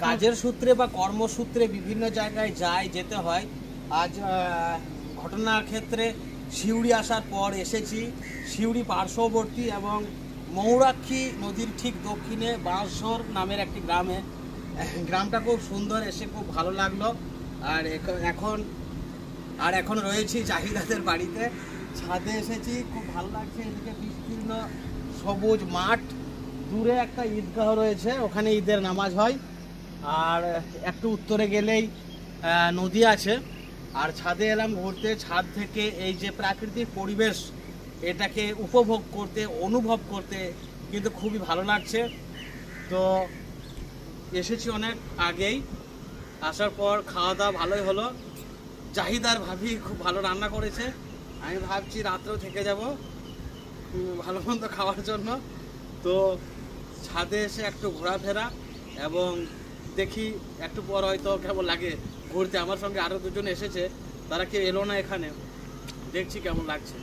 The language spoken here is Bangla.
কাজের সূত্রে বা কর্মসূত্রে বিভিন্ন জায়গায় যেতে হয়। আজ ঘটনার ক্ষেত্রে সিউড়ি আসার পর এসেছি সিউড়ি পার্শ্ববর্তী এবং ময়ূরাক্ষী নদীর ঠিক দক্ষিণে বাঁশঝোর নামের একটি গ্রামে। গ্রামটা খুব সুন্দর, এসে খুব ভালো লাগলো। আর এখন রয়েছি জাহিদাদের বাড়িতে, ছাদে এসেছি, খুব ভালো লাগছে। এদিকে বিস্তীর্ণ সবুজ মাঠ, দূরে একটা ঈদগাহ রয়েছে, ওখানে ঈদের নামাজ হয়। আর একটু উত্তরে গেলেই নদী আছে। আর ছাদে এলাম ঘুরতে, ছাদ থেকে এই যে প্রাকৃতিক পরিবেশ এটাকে উপভোগ করতে, অনুভব করতে কিন্তু খুবই ভালো লাগছে। তো এসেছি অনেক আগেই, আসার পর খাওয়া দাওয়া ভালোই হলো। জাহিদার ভাবি খুব ভালো রান্না করেছে, আমি ভাবছি রাত্রেও থেকে যাব ভালো মন্দ খাওয়ার জন্য। তো ছাদে এসে একটু ঘোরাফেরা এবং দেখি একটু পর হয়তো কেমন লাগে ঘুরতে। আমার সঙ্গে আরও দুজন এসেছে, তারা কেউ এলো না এখানে, দেখছি কেমন লাগছে।